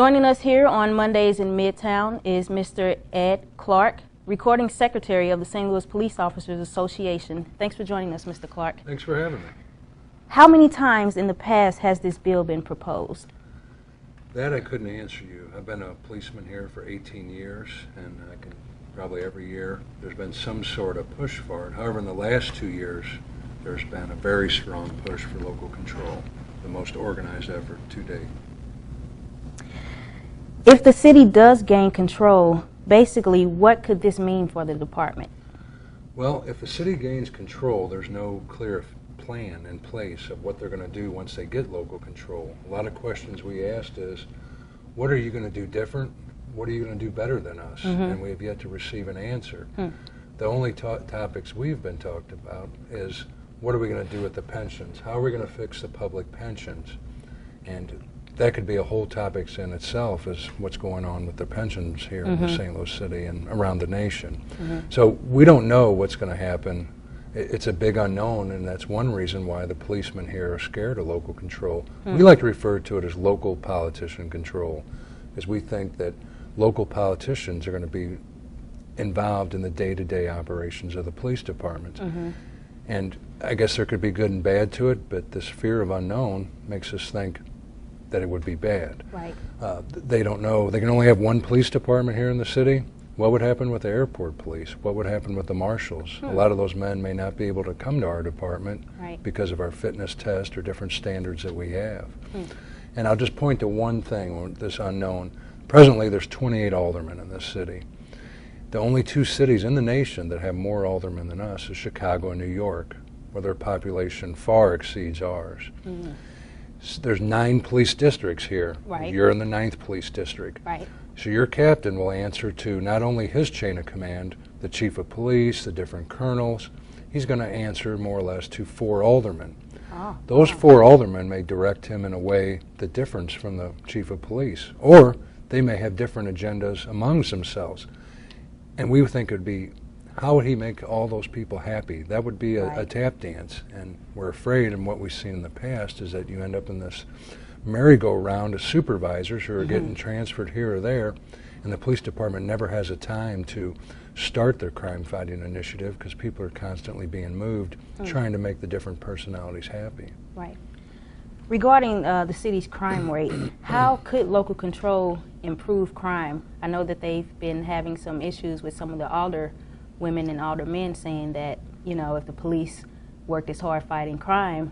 Joining us here on Mondays in Midtown is Mr. Ed Clark, Recording Secretary of the St. Louis Police Officers Association. Thanks for joining us, Mr. Clark. Thanks for having me. How many times in the past has this bill been proposed? That I couldn't answer you. I've been a policeman here for 18 years, and I can probably every year there's been some sort of push for it. However, in the last 2 years, there's been a very strong push for local control, the most organized effort to date. If the city does gain control, basically, what could this mean for the department? Well, if the city gains control, there's no clear plan in place of what they're going to do once they get local control. A lot of questions we asked is, what are you going to do different? What are you going to do better than us? And we have yet to receive an answer. The only topics we've been talked about is, what are we going to do with the pensions? How are we going to fix the public pensions? And that could be a whole topic in itself, is what's going on with the pensions here in St. Louis City and around the nation. So we don't know what's going to happen. It's a big unknown, and that's one reason why the policemen here are scared of local control. We like to refer to it as local politician control, because we think that local politicians are going to be involved in the day-to-day operations of the police department. And I guess there could be good and bad to it, but this fear of unknown makes us think that it would be bad. Right. They don't know. They can only have one police department here in the city. What would happen with the airport police? What would happen with the marshals? A lot of those men may not be able to come to our department because of our fitness test or different standards that we have. And I'll just point to one thing, this unknown. Presently, there's 28 aldermen in this city. The only two cities in the nation that have more aldermen than us is Chicago and New York, where their population far exceeds ours. There's 9 police districts here. You're in the 9th police district. So your captain will answer to not only his chain of command, the chief of police, the different colonels, he's going to answer more or less to 4 aldermen. Those 4 aldermen may direct him in a way that differs from the chief of police, or they may have different agendas amongst themselves. And we would think it would be, how would he make all those people happy? That would be a tap dance, and we're afraid, and what we've seen in the past is that you end up in this merry-go-round of supervisors who are getting transferred here or there, and the police department never has a time to start their crime-fighting initiative because people are constantly being moved, trying to make the different personalities happy. Regarding the city's crime rate, how could local control improve crime? I know that they've been having some issues with some of the alder women and alder men saying that, you know, if the police worked as hard fighting crime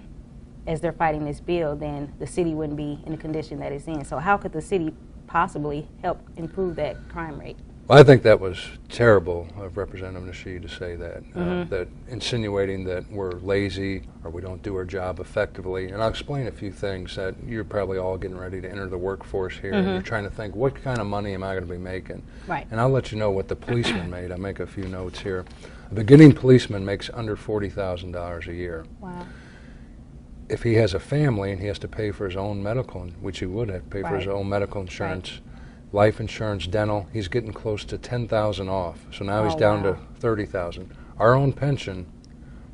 as they're fighting this bill, then the city wouldn't be in the condition that it's in. So how could the city possibly help improve that crime rate? Well, I think that was terrible of Representative Nasheed to say that, that insinuating that we're lazy or we don't do our job effectively. And I'll explain a few things that you're probably all getting ready to enter the workforce here, and you're trying to think, what kind of money am I going to be making? And I'll let you know what the policeman made. I'll make a few notes here. A beginning policeman makes under $40,000 a year. If he has a family and he has to pay for his own medical, which he would have to pay for his own medical insurance, life insurance, dental, he's getting close to $10,000 off. So now he's down to $30,000. Our own pension,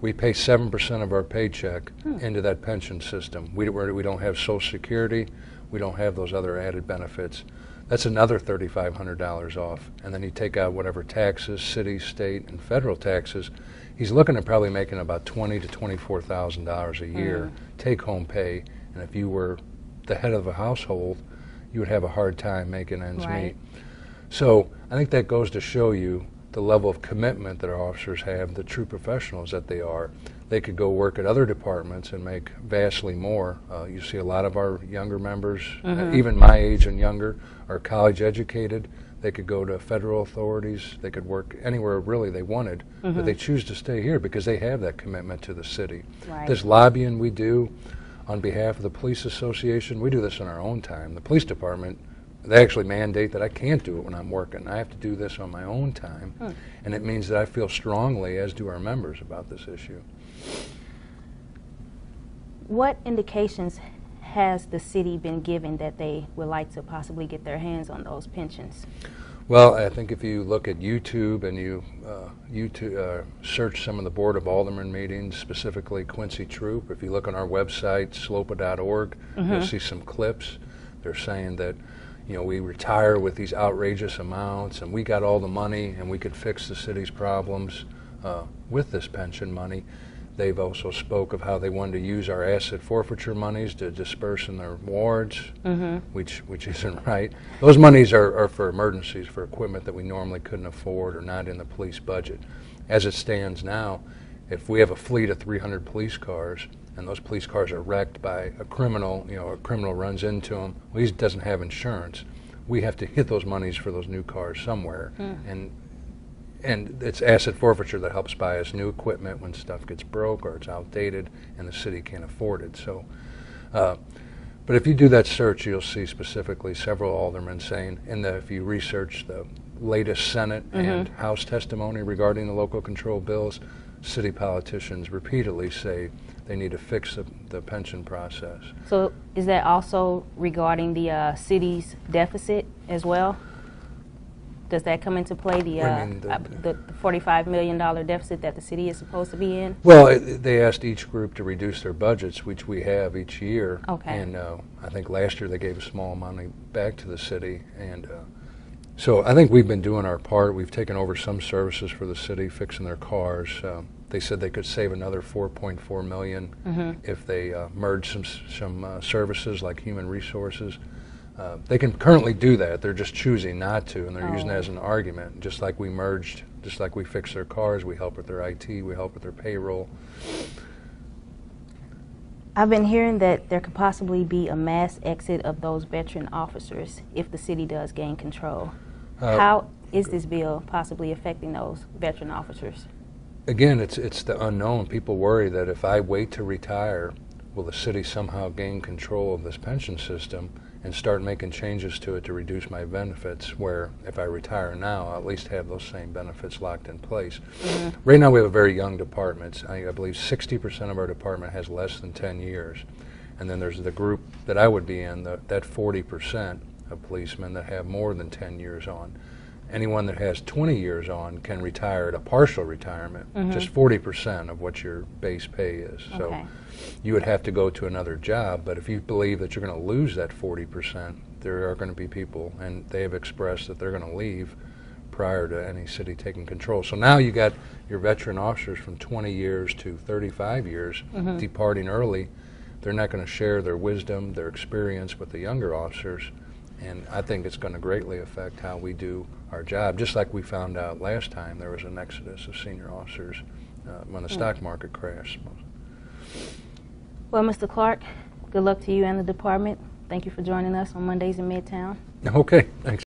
we pay 7% of our paycheck into that pension system. We don't have Social Security. We don't have those other added benefits. That's another $3,500 off. And then you take out whatever taxes, city, state, and federal taxes. He's looking at probably making about $20,000 to $24,000 a year take-home pay. And if you were the head of a household, you would have a hard time making ends meet. So I think that goes to show you the level of commitment that our officers have, the true professionals that they are. They could go work at other departments and make vastly more. You see a lot of our younger members, even my age and younger, are college educated. They could go to federal authorities. They could work anywhere really they wanted, but they choose to stay here because they have that commitment to the city. This lobbying we do on behalf of the Police Association, we do this in our own time. The police department, they actually mandate that I can't do it when I'm working. I have to do this on my own time, and it means that I feel strongly, as do our members, about this issue. What indications has the city been given that they would like to possibly get their hands on those pensions? Well, I think if you look at YouTube and you search some of the Board of Aldermen meetings, specifically Quincy Troop, if you look on our website, slopa.org, you'll see some clips. They're saying that, you know, we retire with these outrageous amounts, and we got all the money, and we could fix the city's problems with this pension money. They've also spoke of how they wanted to use our asset forfeiture monies to disperse in their wards, which isn't right. Those monies are for emergencies, for equipment that we normally couldn't afford or not in the police budget. As it stands now, if we have a fleet of 300 police cars and those police cars are wrecked by a criminal, you know, a criminal runs into them, well, he doesn't have insurance. We have to hit those monies for those new cars somewhere. And it's asset forfeiture that helps buy us new equipment when stuff gets broke or it's outdated and the city can't afford it. So, but if you do that search, you'll see specifically several aldermen saying, if you research the latest Senate and House testimony regarding the local control bills, city politicians repeatedly say they need to fix the pension process. So is that also regarding the city's deficit as well? Does that come into play, the $45 million deficit that the city is supposed to be in? Well, they asked each group to reduce their budgets, which we have each year. Okay. And I think last year they gave a small money back to the city. And so I think we've been doing our part. We've taken over some services for the city, fixing their cars. They said they could save another $4.4 million if they merge some services like human resources. They can currently do that. They're just choosing not to, and they're using it as an argument. Just like we merged, just like we fixed their cars, we help with their IT, we help with their payroll. I've been hearing that there could possibly be a mass exit of those veteran officers if the city does gain control. How is this bill possibly affecting those veteran officers? Again, it's the unknown. People worry that if I wait to retire, will the city somehow gain control of this pension system and start making changes to it to reduce my benefits, where if I retire now, I'll at least have those same benefits locked in place. Right now we have a very young department. I believe 60% of our department has less than 10 years. And then there's the group that I would be in, that 40% of policemen that have more than 10 years on. Anyone that has 20 years on can retire at a partial retirement, just 40% of what your base pay is. So you would have to go to another job, but if you believe that you're going to lose that 40%, there are going to be people, and they have expressed that they're going to leave prior to any city taking control. So now you got your veteran officers from 20 years to 35 years departing early. They're not going to share their wisdom, their experience with the younger officers, and I think it's going to greatly affect how we do our job. Just like we found out last time, there was an exodus of senior officers when the stock market crashed. Well, Mr. Clark, good luck to you and the department. Thank you for joining us on Mondays in Midtown. Okay, thanks.